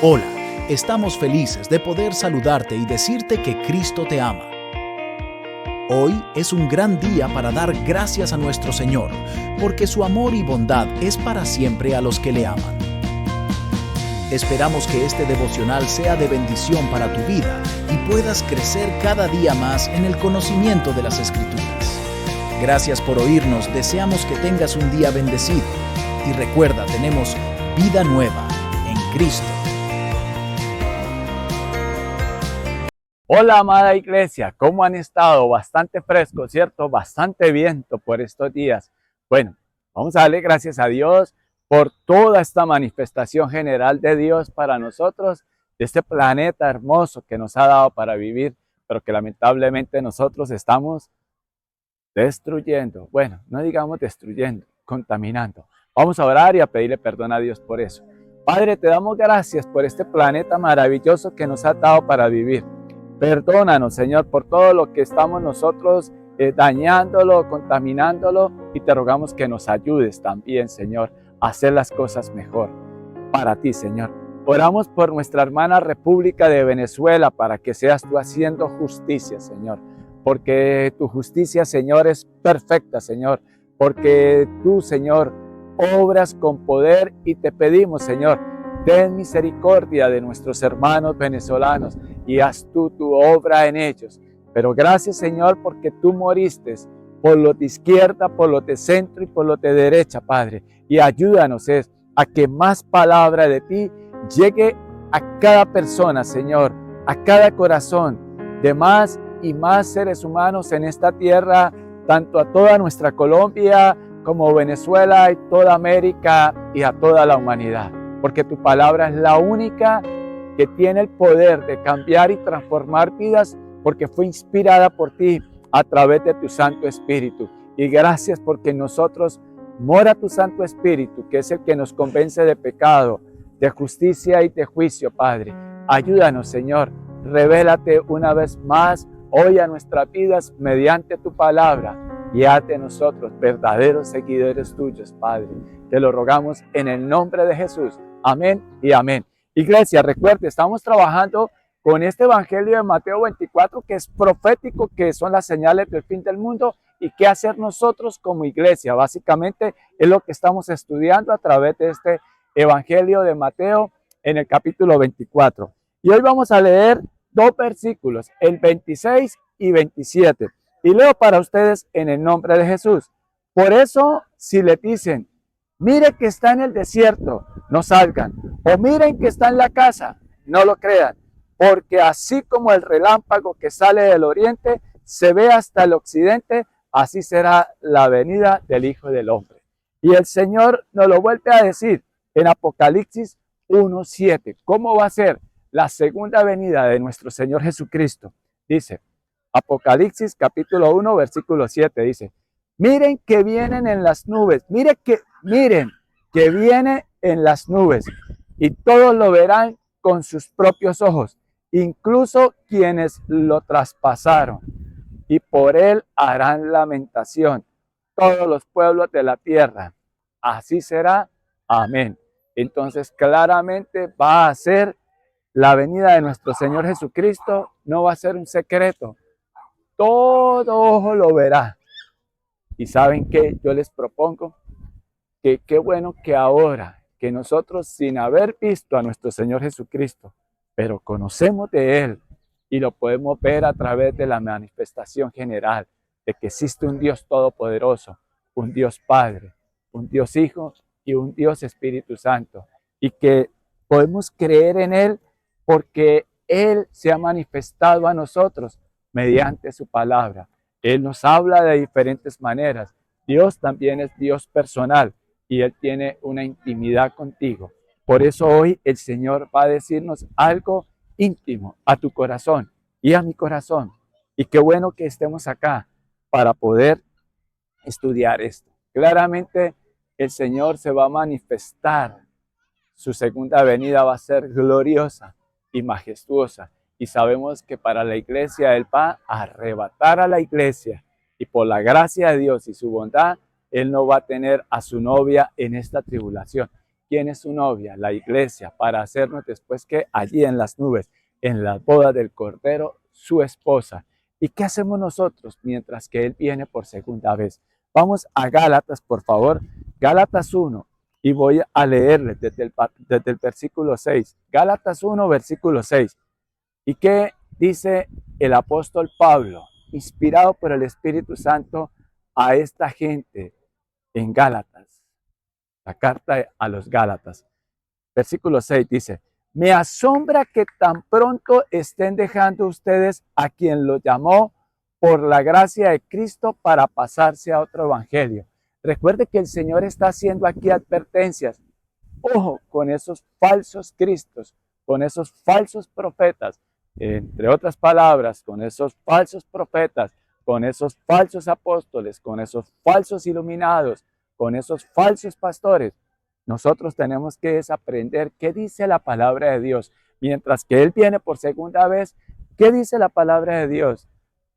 Hola, estamos felices de poder saludarte y decirte que Cristo te ama. Hoy es un gran día para dar gracias a nuestro Señor, porque su amor y bondad es para siempre a los que le aman. Esperamos que este devocional sea de bendición para tu vida y puedas crecer cada día más en el conocimiento de las Escrituras. Gracias por oírnos, deseamos que tengas un día bendecido. Y recuerda, tenemos vida nueva en Cristo. Hola, amada iglesia, ¿cómo han estado? Bastante fresco, ¿cierto? Bastante viento por estos días. Bueno, vamos a darle gracias a Dios por toda esta manifestación general de Dios para nosotros, de este planeta hermoso que nos ha dado para vivir, pero que lamentablemente nosotros estamos destruyendo. Bueno, no digamos destruyendo, contaminando. Vamos a orar y a pedirle perdón a Dios por eso. Padre, te damos gracias por este planeta maravilloso que nos ha dado para vivir. Perdónanos, Señor, por todo lo que estamos nosotros dañándolo, contaminándolo, y te rogamos que nos ayudes también, Señor, a hacer las cosas mejor para ti, Señor. Oramos por nuestra hermana República de Venezuela para que seas tú haciendo justicia, Señor, porque tu justicia, Señor, es perfecta, Señor, porque tú, Señor, obras con poder, y te pedimos, Señor, ten misericordia de nuestros hermanos venezolanos y haz tú tu obra en ellos. Pero gracias, Señor, porque tú moriste por los de izquierda, por los de centro y por los de derecha, Padre. Y ayúdanos a que más palabra de ti llegue a cada persona, Señor, a cada corazón de más y más seres humanos en esta tierra, tanto a toda nuestra Colombia como Venezuela y toda América y a toda la humanidad. Porque tu palabra es la única que tiene el poder de cambiar y transformar vidas, porque fue inspirada por ti a través de tu Santo Espíritu. Y gracias porque en nosotros mora tu Santo Espíritu, que es el que nos convence de pecado, de justicia y de juicio, Padre. Ayúdanos, Señor, revélate una vez más hoy a nuestras vidas mediante tu palabra, y haz de nosotros verdaderos seguidores tuyos, Padre. Te lo rogamos en el nombre de Jesús. Amén y amén. Iglesia, recuerde, estamos trabajando con este evangelio de Mateo 24, que es profético, que son las señales del fin del mundo, y qué hacer nosotros como iglesia. Básicamente es lo que estamos estudiando a través de este evangelio de Mateo en el capítulo 24. Y hoy vamos a leer dos versículos, el 26 y 27. Y leo para ustedes en el nombre de Jesús. Por eso, si le dicen, mire que está en el desierto, no salgan. O miren que está en la casa, no lo crean. Porque así como el relámpago que sale del oriente se ve hasta el occidente, así será la venida del Hijo del Hombre. Y el Señor nos lo vuelve a decir en Apocalipsis 1:7. ¿Cómo va a ser la segunda venida de nuestro Señor Jesucristo? Dice, Apocalipsis capítulo 1, versículo 7, dice, miren que vienen en las nubes, miren que viene en las nubes, y todos lo verán con sus propios ojos, incluso quienes lo traspasaron, y por él harán lamentación todos los pueblos de la tierra. Así será. Amén. Entonces, claramente va a ser la venida de nuestro Señor Jesucristo, no va a ser un secreto. Todo ojo lo verá. Y ¿saben qué? Yo les propongo que qué bueno que ahora que nosotros, sin haber visto a nuestro Señor Jesucristo, pero conocemos de Él y lo podemos ver a través de la manifestación general de que existe un Dios todopoderoso, un Dios Padre, un Dios Hijo y un Dios Espíritu Santo, y que podemos creer en Él porque Él se ha manifestado a nosotros mediante su palabra. Él nos habla de diferentes maneras. Dios también es Dios personal y Él tiene una intimidad contigo. Por eso hoy el Señor va a decirnos algo íntimo a tu corazón y a mi corazón. Y qué bueno que estemos acá para poder estudiar esto. Claramente el Señor se va a manifestar. Su segunda venida va a ser gloriosa y majestuosa. Y sabemos que para la iglesia Él va a arrebatar a la iglesia. Y por la gracia de Dios y su bondad, Él no va a tener a su novia en esta tribulación. ¿Quién es su novia? La iglesia, para hacernos después que allí en las nubes, en las bodas del Cordero, su esposa. ¿Y qué hacemos nosotros mientras que Él viene por segunda vez? Vamos a Gálatas, por favor. Gálatas 1, y voy a leerles desde el versículo 6. Gálatas 1, versículo 6. ¿Y qué dice el apóstol Pablo, inspirado por el Espíritu Santo, a esta gente en Gálatas? La carta a los Gálatas. Versículo 6 dice: me asombra que tan pronto estén dejando ustedes a quien los llamó por la gracia de Cristo para pasarse a otro evangelio. Recuerde que el Señor está haciendo aquí advertencias. Ojo con esos falsos cristos, con esos falsos profetas, entre otras palabras, con esos falsos profetas, con esos falsos apóstoles, con esos falsos iluminados, con esos falsos pastores. Nosotros tenemos que desaprender qué dice la palabra de Dios. Mientras que Él viene por segunda vez, ¿qué dice la palabra de Dios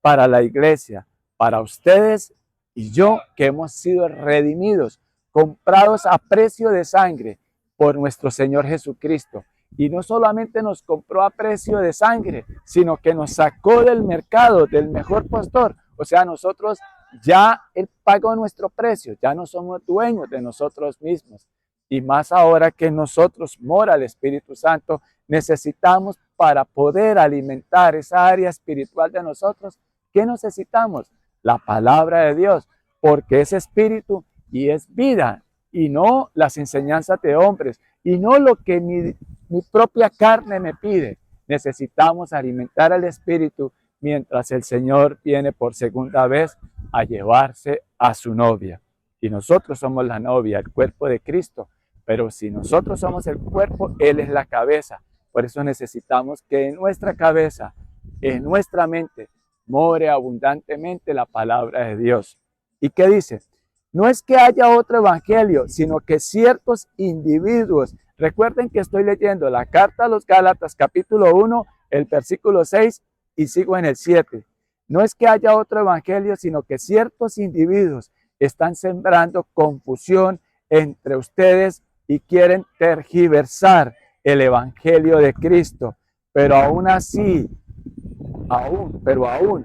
para la iglesia, para ustedes y yo, que hemos sido redimidos, comprados a precio de sangre por nuestro Señor Jesucristo? Y no solamente nos compró a precio de sangre, sino que nos sacó del mercado, del mejor pastor. O sea, nosotros ya Él pagó nuestro precio, ya no somos dueños de nosotros mismos. Y más ahora que en nosotros mora el Espíritu Santo, necesitamos, para poder alimentar esa área espiritual de nosotros, ¿qué necesitamos? La palabra de Dios, porque es espíritu y es vida, y no las enseñanzas de hombres, y no lo que mi propia carne me pide. Necesitamos alimentar al espíritu mientras el Señor viene por segunda vez a llevarse a su novia. Y nosotros somos la novia, el cuerpo de Cristo. Pero si nosotros somos el cuerpo, Él es la cabeza. Por eso necesitamos que en nuestra cabeza, en nuestra mente, more abundantemente la palabra de Dios. ¿Y qué dice? No es que haya otro evangelio, sino que ciertos individuos. Recuerden que estoy leyendo la carta a los Gálatas, capítulo 1, el versículo 6, y sigo en el 7. No es que haya otro evangelio, sino que ciertos individuos están sembrando confusión entre ustedes y quieren tergiversar el evangelio de Cristo. Pero aún así,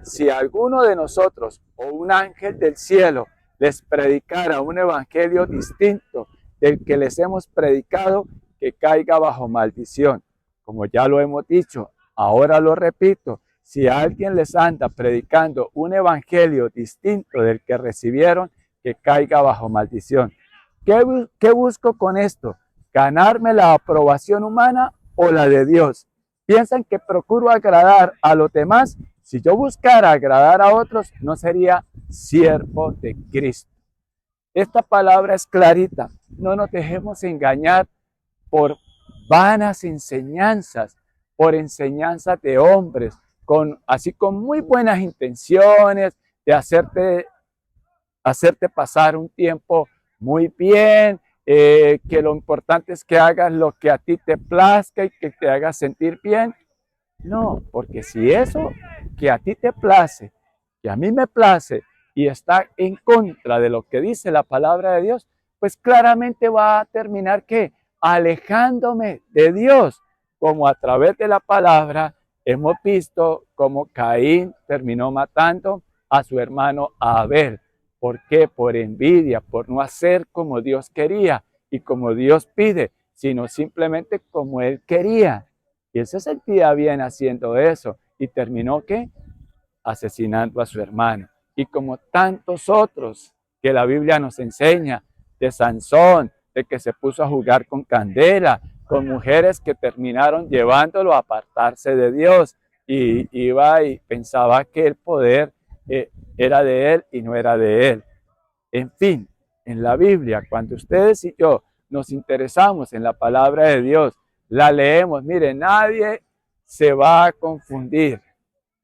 si alguno de nosotros o un ángel del cielo les predicara un evangelio distinto del que les hemos predicado, que caiga bajo maldición. Como ya lo hemos dicho, ahora lo repito: si alguien les anda predicando un evangelio distinto del que recibieron, que caiga bajo maldición. ¿Qué busco con esto? ¿Ganarme la aprobación humana o la de Dios? ¿Piensan que procuro agradar a los demás? Si yo buscara agradar a otros, no sería siervo de Cristo. Esta palabra es clarita. No nos dejemos engañar por vanas enseñanzas, por enseñanzas de hombres, así con muy buenas intenciones de hacerte pasar un tiempo muy bien, que lo importante es que hagas lo que a ti te plazca y que te haga sentir bien. No, porque si eso que a ti te place, que a mí me place, y está en contra de lo que dice la palabra de Dios, pues claramente va a terminar ¿qué? Alejándome de Dios, como a través de la palabra hemos visto cómo Caín terminó matando a su hermano Abel. ¿Por qué? Por envidia, por no hacer como Dios quería y como Dios pide, sino simplemente como él quería. Y él se sentía bien haciendo eso y terminó ¿qué? Asesinando a su hermano. Y como tantos otros que la Biblia nos enseña, de Sansón, de que se puso a jugar con candela, con mujeres que terminaron llevándolo a apartarse de Dios, y iba y pensaba que el poder era de él y no era de él. En fin, en la Biblia, cuando ustedes y yo nos interesamos en la palabra de Dios, la leemos, mire, nadie se va a confundir,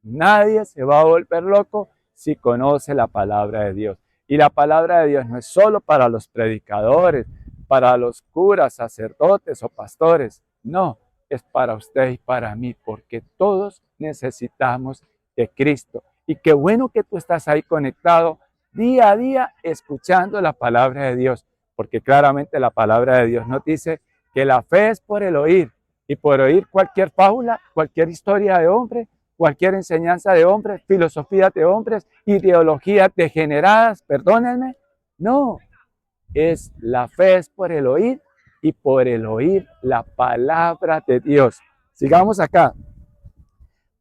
nadie se va a volver loco si conoce la palabra de Dios. Y la palabra de Dios no es solo para los predicadores, para los curas, sacerdotes o pastores. No, es para usted y para mí, porque todos necesitamos de Cristo. Y qué bueno que tú estás ahí conectado día a día escuchando la palabra de Dios, porque claramente la palabra de Dios nos dice que la fe es por el oír, y por oír cualquier fábula, cualquier historia de hombre, cualquier enseñanza de hombres, filosofías de hombres, ideologías degeneradas, perdónenme. No, la fe es por el oír y por el oír la palabra de Dios. Sigamos acá.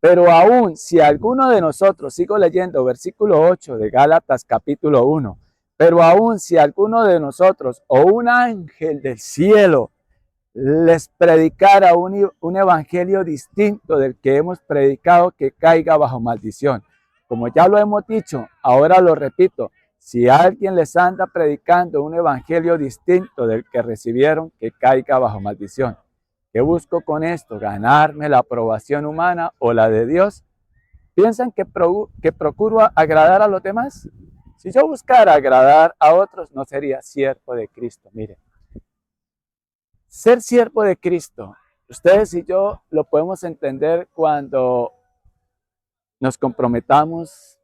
Pero aún si alguno de nosotros, sigo leyendo versículo 8 de Gálatas capítulo 1, pero aún si alguno de nosotros o un ángel del cielo les predicara un evangelio distinto del que hemos predicado, que caiga bajo maldición. Como ya lo hemos dicho, ahora lo repito, si alguien les anda predicando un evangelio distinto del que recibieron, que caiga bajo maldición. ¿Qué busco con esto? ¿Ganarme la aprobación humana o la de Dios? ¿Piensan que procuro agradar a los demás? Si yo buscara agradar a otros, no sería siervo de Cristo. Mire, ser siervo de Cristo, ustedes y yo lo podemos entender cuando nos comprometamos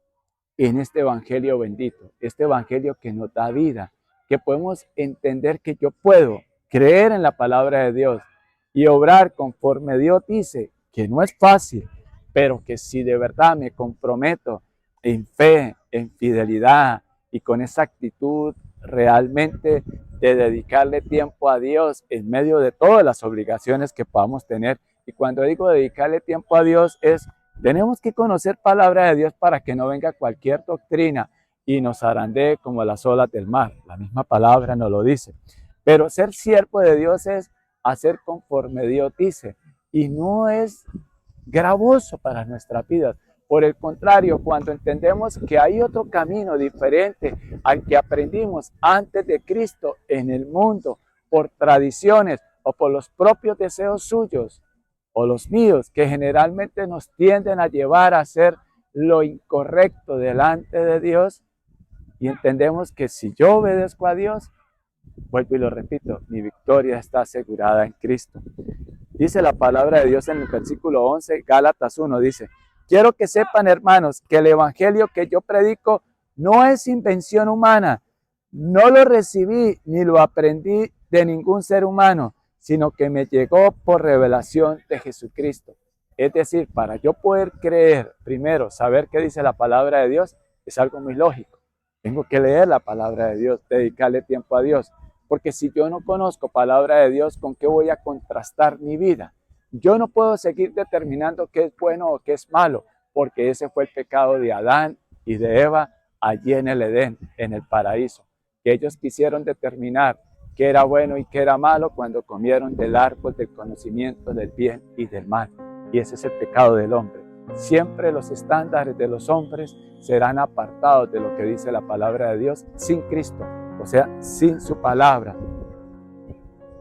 en este evangelio bendito, este evangelio que nos da vida, que podemos entender que yo puedo creer en la palabra de Dios y obrar conforme Dios dice, que no es fácil, pero que si de verdad me comprometo en fe, en fidelidad y con esa actitud realmente de dedicarle tiempo a Dios en medio de todas las obligaciones que podamos tener. Y cuando digo dedicarle tiempo a Dios tenemos que conocer palabra de Dios para que no venga cualquier doctrina y nos zarandee como las olas del mar. La misma palabra nos lo dice. Pero ser siervo de Dios es hacer conforme Dios dice. Y no es gravoso para nuestras vidas. Por el contrario, cuando entendemos que hay otro camino diferente al que aprendimos antes de Cristo en el mundo, por tradiciones o por los propios deseos suyos, o los míos, que generalmente nos tienden a llevar a hacer lo incorrecto delante de Dios, y entendemos que si yo obedezco a Dios, vuelvo y lo repito, mi victoria está asegurada en Cristo. Dice la palabra de Dios en el versículo 11, Gálatas 1, dice, quiero que sepan, hermanos, que el evangelio que yo predico no es invención humana, no lo recibí ni lo aprendí de ningún ser humano, sino que me llegó por revelación de Jesucristo. Es decir, para yo poder creer, primero, saber qué dice la palabra de Dios, es algo muy lógico. Tengo que leer la palabra de Dios, dedicarle tiempo a Dios. Porque si yo no conozco palabra de Dios, ¿con qué voy a contrastar mi vida? Yo no puedo seguir determinando qué es bueno o qué es malo, porque ese fue el pecado de Adán y de Eva allí en el Edén, en el paraíso. Que ellos quisieron determinar qué era bueno y qué era malo cuando comieron del árbol del conocimiento del bien y del mal. Y ese es el pecado del hombre. Siempre los estándares de los hombres serán apartados de lo que dice la palabra de Dios sin Cristo, o sea, sin su palabra.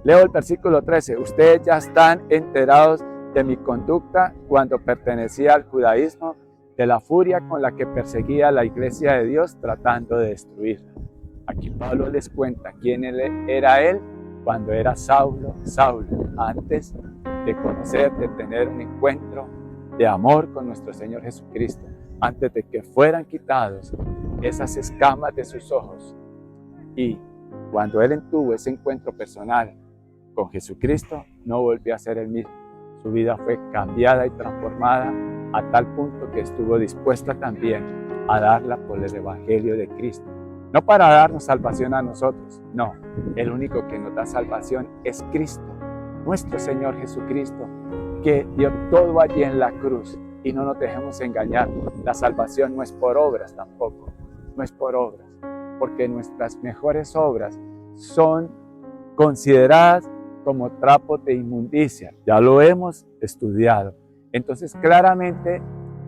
Leo el versículo 13. Ustedes ya están enterados de mi conducta cuando pertenecía al judaísmo, de la furia con la que perseguía a la iglesia de Dios tratando de destruirla. Aquí Pablo les cuenta quién era él cuando era Saulo, antes de conocer, de tener un encuentro de amor con nuestro Señor Jesucristo, antes de que fueran quitados esas escamas de sus ojos. Y cuando él tuvo ese encuentro personal con Jesucristo, no volvió a ser el mismo. Su vida fue cambiada y transformada a tal punto que estuvo dispuesta también a darla por el Evangelio de Cristo. No para darnos salvación a nosotros, no. El único que nos da salvación es Cristo, nuestro Señor Jesucristo, que dio todo allí en la cruz. Y no nos dejemos engañar, la salvación no es por obras tampoco, no es por obras, porque nuestras mejores obras son consideradas como trapos de inmundicia. Ya lo hemos estudiado. Entonces, claramente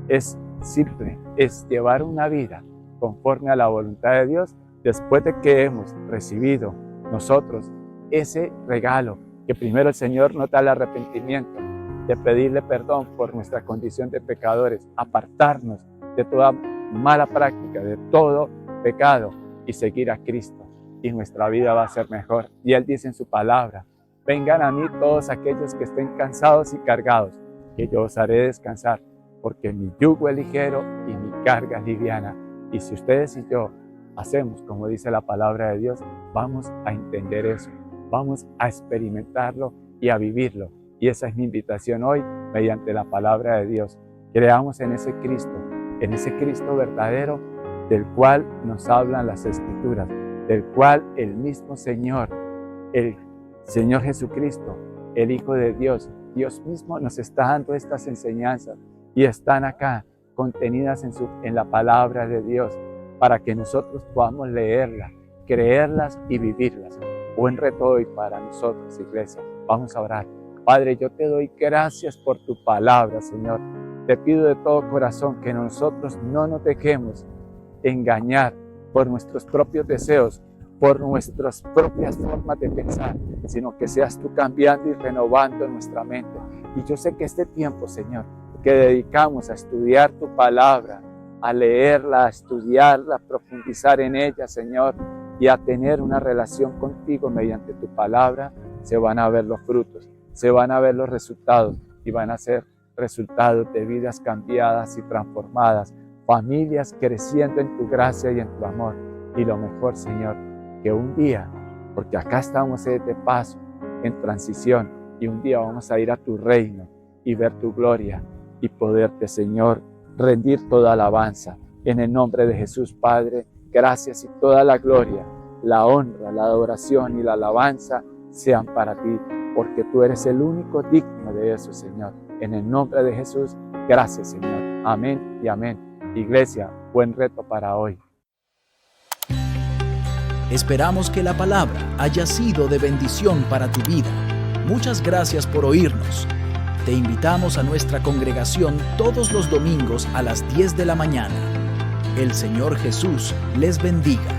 es simple, es llevar una vida conforme a la voluntad de Dios después de que hemos recibido nosotros ese regalo que primero el Señor nos da el arrepentimiento, de pedirle perdón por nuestra condición de pecadores, apartarnos de toda mala práctica, de todo pecado y seguir a Cristo. Y nuestra vida va a ser mejor. Y Él dice en su palabra, vengan a mí todos aquellos que estén cansados y cargados, que yo os haré descansar, porque mi yugo es ligero y mi carga es liviana. Y si ustedes y yo hacemos como dice la palabra de Dios, vamos a entender eso, vamos a experimentarlo y a vivirlo. Y esa es mi invitación hoy mediante la palabra de Dios. Creamos en ese Cristo verdadero del cual nos hablan las Escrituras, del cual el mismo Señor, el Señor Jesucristo, el Hijo de Dios, Dios mismo nos está dando estas enseñanzas y están acá contenidas en la palabra de Dios para que nosotros podamos leerlas, creerlas y vivirlas. Buen reto hoy para nosotros, iglesia. Vamos a orar. Padre, yo te doy gracias por tu palabra, Señor. Te pido de todo corazón que nosotros no nos dejemos engañar por nuestros propios deseos, por nuestras propias formas de pensar, sino que seas tú cambiando y renovando nuestra mente. Y yo sé que este tiempo, Señor, que dedicamos a estudiar tu palabra, a leerla, a estudiarla, a profundizar en ella, Señor, y a tener una relación contigo mediante tu palabra, se van a ver los frutos, se van a ver los resultados y van a ser resultados de vidas cambiadas y transformadas, familias creciendo en tu gracia y en tu amor. Y lo mejor, Señor, que un día, porque acá estamos de paso, en transición, y un día vamos a ir a tu reino y ver tu gloria y poderte, Señor, rendir toda alabanza. En el nombre de Jesús, Padre, gracias y toda la gloria, la honra, la adoración y la alabanza sean para ti, porque tú eres el único digno de eso, Señor. En el nombre de Jesús, gracias, Señor. Amén y amén. Iglesia, buen reto para hoy. Esperamos que la palabra haya sido de bendición para tu vida. Muchas gracias por oírnos. Te invitamos a nuestra congregación todos los domingos a las 10 de la mañana. El Señor Jesús les bendiga.